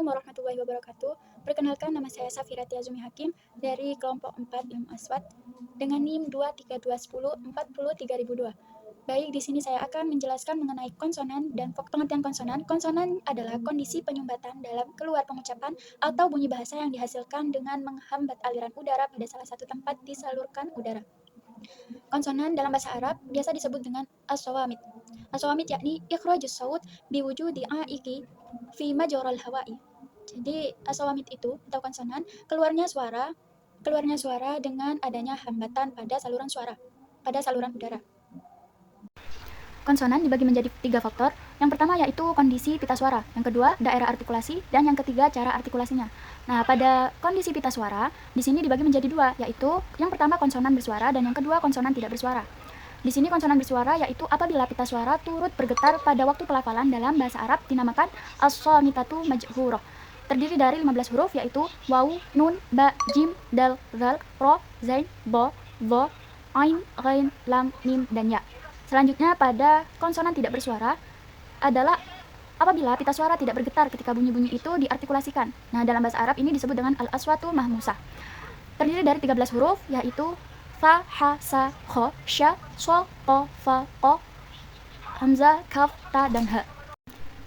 Assalamualaikum warahmatullahi wabarakatuh. Perkenalkan, nama saya Safirati Azumi Hakim dari kelompok 4 Ilmu Aswad dengan NIM 23210403002. Baik, di sini saya akan menjelaskan mengenai konsonan dan pengertian konsonan. Konsonan adalah kondisi penyumbatan dalam keluar pengucapan atau bunyi bahasa yang dihasilkan dengan menghambat aliran udara pada salah satu tempat disalurkan udara. Konsonan dalam bahasa Arab biasa disebut dengan as-sawamit. As-sawamit yakni ikhrajus saut biwujudi aiki fi majral hawa'i. Jadi as-sawamit itu atau konsonan keluarnya suara dengan adanya hambatan pada saluran udara. Konsonan dibagi menjadi 3 faktor. Yang pertama yaitu kondisi pita suara, yang kedua daerah artikulasi, dan yang ketiga cara artikulasinya. Nah, pada kondisi pita suara di sini dibagi menjadi 2, yaitu yang pertama konsonan bersuara dan yang kedua konsonan tidak bersuara. Di sini konsonan bersuara yaitu apabila pita suara turut bergetar pada waktu pelafalan dalam bahasa Arab dinamakan as-samitatu majhurah. Terdiri dari 15 huruf yaitu waw, nun, ba, jim, dal, zal, ro, zain, bo, vo, ain, ghain, lam, mim, dan ya. Selanjutnya pada konsonan tidak bersuara adalah apabila pita suara tidak bergetar ketika bunyi-bunyi itu diartikulasikan. Nah, dalam bahasa Arab ini disebut dengan al-aswatu mahmusah. Terdiri dari 13 huruf yaitu fa, ha, sa, kho, sya, so, ko, fa, ko, hamzah, kaf, ta, dan ha.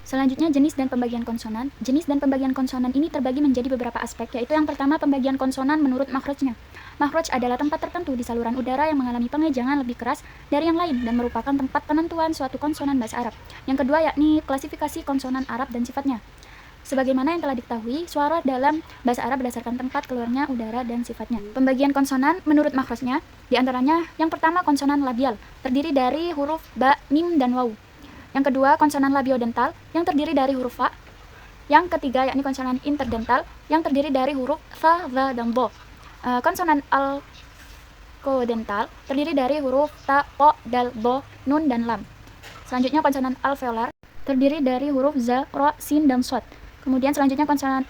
Selanjutnya jenis dan pembagian konsonan. Jenis dan pembagian konsonan ini terbagi menjadi beberapa aspek, yaitu yang pertama pembagian konsonan menurut makhrajnya. Makhraj adalah tempat tertentu di saluran udara yang mengalami pengejangan lebih keras dari yang lain dan merupakan tempat penentuan suatu konsonan bahasa Arab. Yang kedua yakni klasifikasi konsonan Arab dan sifatnya. Sebagaimana yang telah diketahui, suara dalam bahasa Arab berdasarkan tempat keluarnya udara dan sifatnya. Pembagian konsonan menurut makhrajnya, diantaranya yang pertama konsonan labial, terdiri dari huruf ba, mim, dan waw. Yang kedua konsonan labiodental, yang terdiri dari huruf fa. Yang ketiga yakni konsonan interdental, yang terdiri dari huruf tha, dha, dan bo. Konsonan alkodental terdiri dari huruf ta, po, dal, bo, nun, dan lam. Selanjutnya konsonan alveolar terdiri dari huruf za, ro, sin, dan sod. Kemudian selanjutnya konsonan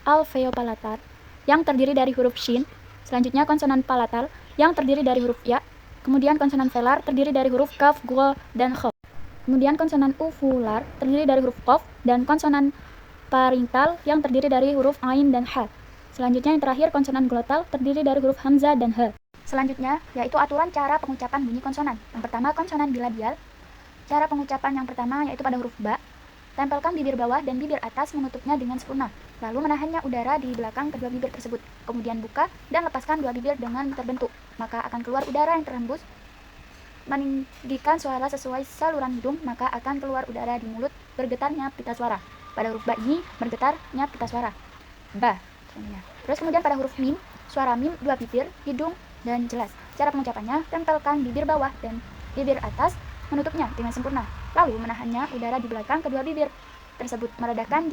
alveopalatal yang terdiri dari huruf shin. Selanjutnya konsonan palatal yang terdiri dari huruf ya. Kemudian konsonan velar terdiri dari huruf kaf, gha, dan kha. Kemudian konsonan uvular terdiri dari huruf qaf, dan konsonan parental yang terdiri dari huruf ain dan ha. Selanjutnya yang terakhir konsonan glotal terdiri dari huruf hamzah dan ha. Selanjutnya yaitu aturan cara pengucapan bunyi konsonan. Yang pertama konsonan bilabial. Cara pengucapan yang pertama yaitu pada huruf ba. Tempelkan bibir bawah dan bibir atas menutupnya dengan sempurna. Lalu menahannya udara di belakang kedua bibir tersebut. Kemudian buka dan lepaskan dua bibir dengan terbentuk. Maka akan keluar udara yang terhembus. Meninggikan suara sesuai saluran hidung, maka akan keluar udara di mulut bergetarnya pita suara. Pada huruf ba ini bergetarnya pita suara. Ba. Terus kemudian pada huruf mim, suara mim dua bibir, hidung, dan jelas. Cara pengucapannya, tempelkan bibir bawah dan bibir atas, menutupnya dengan sempurna. Lalu menahannya udara di belakang kedua bibir tersebut, merendahkan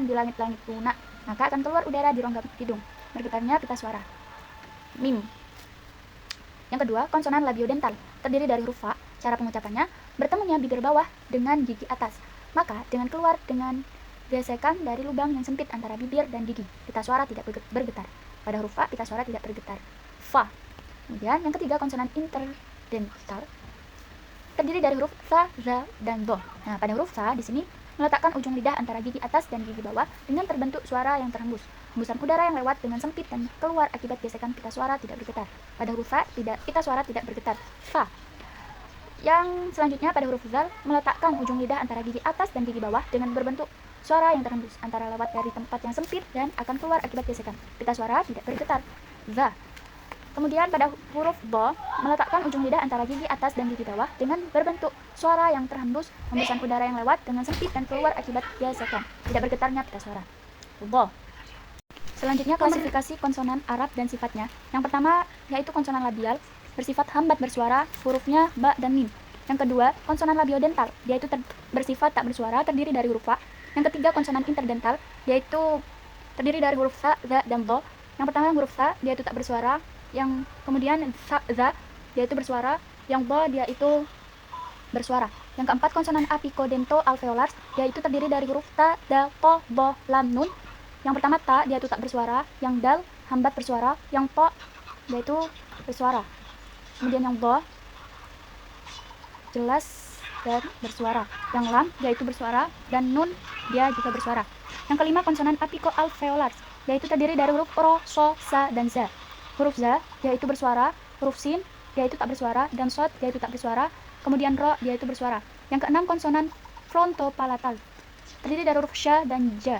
di langit-langit lunak, maka akan keluar udara di rongga hidung, bergetarnya pita suara. Mim. Yang kedua, konsonan labiodental, terdiri dari huruf fa. Cara pengucapannya, bertemunya bibir bawah dengan gigi atas, maka dengan keluar dengan gesekan dari lubang yang sempit antara bibir dan gigi, pita suara tidak bergetar. Pada huruf fa, pita suara tidak bergetar. Fa. Kemudian yang ketiga konsonan interdental, terdiri dari huruf tha, za, dan bo. Nah, pada huruf tha di sini meletakkan ujung lidah antara gigi atas dan gigi bawah dengan terbentuk suara yang terhembus. Hembusan udara yang lewat dengan sempit dan keluar akibat gesekan pita suara tidak bergetar. Pada huruf fa, pita suara tidak bergetar. Fa. Yang selanjutnya pada huruf zal, meletakkan ujung lidah antara gigi atas dan gigi bawah dengan berbentuk suara yang terhembus antara lewat dari tempat yang sempit dan akan keluar akibat gesekan. Pita suara tidak bergetar. Za. Kemudian pada huruf bo, meletakkan ujung lidah antara gigi atas dan gigi bawah dengan berbentuk suara yang terhembus, hembusan udara yang lewat dengan sempit dan keluar akibat gesekan. Tidak bergetarnya pita suara. Bo. Selanjutnya klasifikasi konsonan Arab dan sifatnya. Yang pertama yaitu konsonan labial, bersifat hambat bersuara, hurufnya ba dan mim. Yang kedua, konsonan labiodental, yaitu bersifat tak bersuara, terdiri dari huruf fa. Yang ketiga, konsonan interdental, yaitu terdiri dari huruf sa, za, dan bo. Yang pertama huruf sa, dia itu tak bersuara. Yang kemudian sa, za, dia itu bersuara. Yang bo, dia itu bersuara. Yang keempat, konsonan apicodento alveolars, yaitu terdiri dari huruf ta, da, po, bo, lam, nun. Yang pertama ta, dia itu tak bersuara. Yang dal, hambat bersuara. Yang po, dia itu bersuara. Kemudian yang bo, jelas dan bersuara. Yang lam, dia itu bersuara. Dan nun, dia juga bersuara. Yang kelima, konsonan apico-alveolar, yaitu terdiri dari huruf ro, so, sa, dan za. Huruf za yaitu bersuara, huruf sin yaitu tak bersuara, dan sod yaitu tak bersuara, kemudian ro yaitu bersuara. Yang keenam, konsonan frontopalatal, terdiri dari huruf sha dan ja.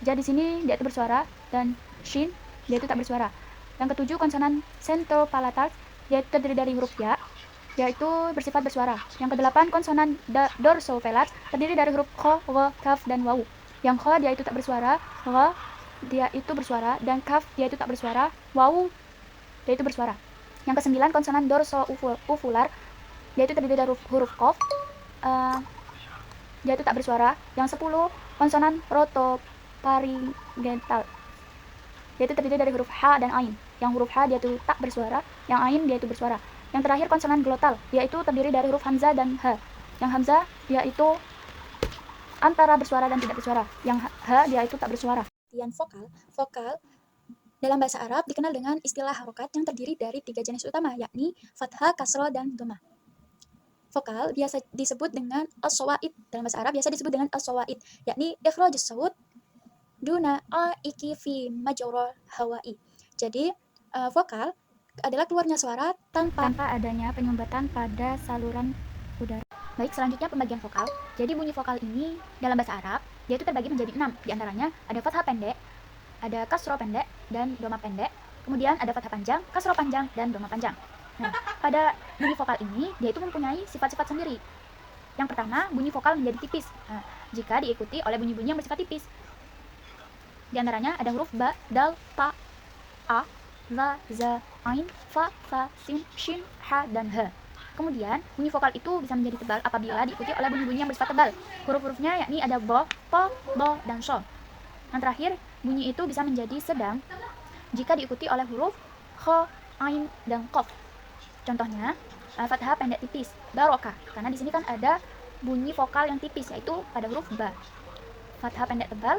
Ja di sini dia itu bersuara, dan shin dia itu tak bersuara. Yang ketujuh, konsonan centropalatal, yaitu terdiri dari huruf ya, yaitu bersifat bersuara. Yang kedelapan, konsonan dorsovelar, terdiri dari huruf kho, wo, kaf, dan wawu. Yang kho dia itu tak bersuara, wo dia itu bersuara, dan kaf dia itu tak bersuara, wawu dia itu bersuara. Yang kesembilan, konsonan dorso-uvular, yaitu terdiri dari huruf kof, dia itu tak bersuara. Yang 10, konsonan rotoparietal, yaitu terdiri dari huruf h dan ain. Yang huruf h dia itu tak bersuara, yang ain dia itu bersuara. Yang terakhir, konsonan glotal, yaitu terdiri dari huruf hamzah dan h. Yang hamzah dia itu antara bersuara dan tidak bersuara, yang h dia itu tak bersuara. Kemudian vokal dalam bahasa Arab dikenal dengan istilah harokat yang terdiri dari 3 jenis utama, yakni fathah, kasroh, dan dhamma. Vokal biasa disebut dengan as-sawaid. Dalam bahasa Arab biasa disebut dengan as-sawaid, yakni ikhrajus sawt duna aiki fi majra hawai. Jadi vokal adalah keluarnya suara tanpa adanya penyumbatan pada saluran udara. Baik, selanjutnya pembagian vokal. Jadi bunyi vokal ini dalam bahasa Arab dia itu terbagi menjadi 6. Di antaranya ada fathah pendek, ada kasroh pendek, dan dhamma pendek. Kemudian ada fathah panjang, kasroh panjang, dan dhamma panjang. Nah, pada bunyi vokal ini dia itu mempunyai sifat-sifat sendiri. Yang pertama, bunyi vokal menjadi tipis jika diikuti oleh bunyi-bunyi yang bersifat tipis. Di antaranya ada huruf ba, dal, ta, a, za, za, ain, fa, sin, shin, ha, dan ha. Kemudian, bunyi vokal itu bisa menjadi tebal apabila diikuti oleh bunyi-bunyi yang bersifat tebal. Huruf-hurufnya yakni ada bo, po, do, dan so. Yang terakhir, bunyi itu bisa menjadi sedang jika diikuti oleh huruf kho, ain, dan qaf. Contohnya, fathah pendek tipis, barokah, karena di sini kan ada bunyi vokal yang tipis, yaitu pada huruf ba. Fathah pendek tebal,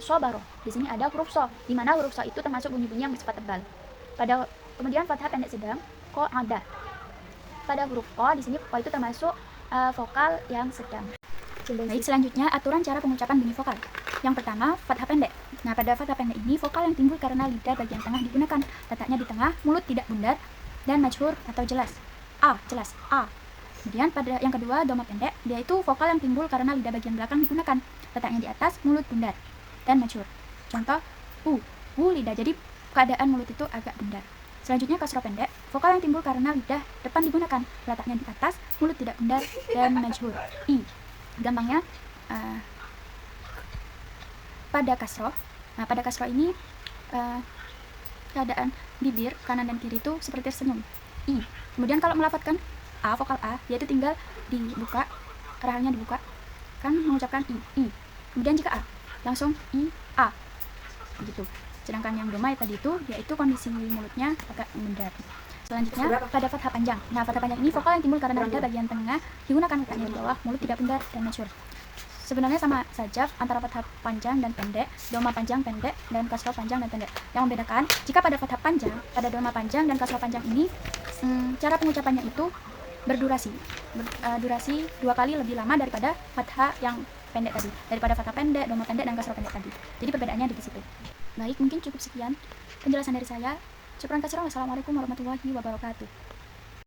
sobaro. Di sini ada huruf so, di mana huruf so itu termasuk bunyi-bunyi yang bersifat tebal. Kemudian fathah pendek sedang, ko ada. Pada huruf ko di sini ko itu termasuk vokal yang sedang. Baik, selanjutnya aturan cara pengucapan bunyi vokal. Yang pertama, fathah pendek. Nah, pada fathah pendek ini vokal yang timbul karena lidah bagian tengah digunakan. Letaknya di tengah, mulut tidak bundar, dan majhur atau jelas. A, jelas, A. Kemudian pada yang kedua, dhamma pendek, dia itu vokal yang timbul karena lidah bagian belakang digunakan. Letaknya di atas, mulut bundar, dan majhur. Contoh, lidah, jadi keadaan mulut itu agak bundar. Selanjutnya, kasroh pendek, vokal yang timbul karena lidah depan digunakan. Letaknya di atas, mulut tidak bundar, dan majhur. I. Gampangnya, pada kasroh. Nah, pada kasroh ini keadaan bibir kanan dan kiri itu seperti tersenyum. I. Kemudian kalau melafadzkan a, vokal a, yaitu tinggal dibuka, rahangnya dibuka, kan mengucapkan i. Kemudian jika a, langsung i, a, begitu. Sedangkan yang dhamma tadi itu, yaitu kondisi mulutnya agak membundar. Selanjutnya pada fathah panjang. Nah, fathah panjang ini vokal yang timbul karena lidah bagian tengah digunakan, letaknya di bawah, mulut tidak bundar dan majhur. Sebenarnya sama saja antara fathah panjang dan pendek, dhamma panjang pendek, dan kasroh panjang dan pendek. Yang membedakan, jika pada fathah panjang, pada dhamma panjang dan kasroh panjang ini, cara pengucapannya itu berdurasi. Durasi 2 kali lebih lama daripada fathah yang pendek tadi. Daripada fathah pendek, dhamma pendek, dan kasroh pendek tadi. Jadi perbedaannya di situ. Baik, mungkin cukup sekian penjelasan dari saya. Syukran katsiran. Wassalamualaikum warahmatullahi wabarakatuh.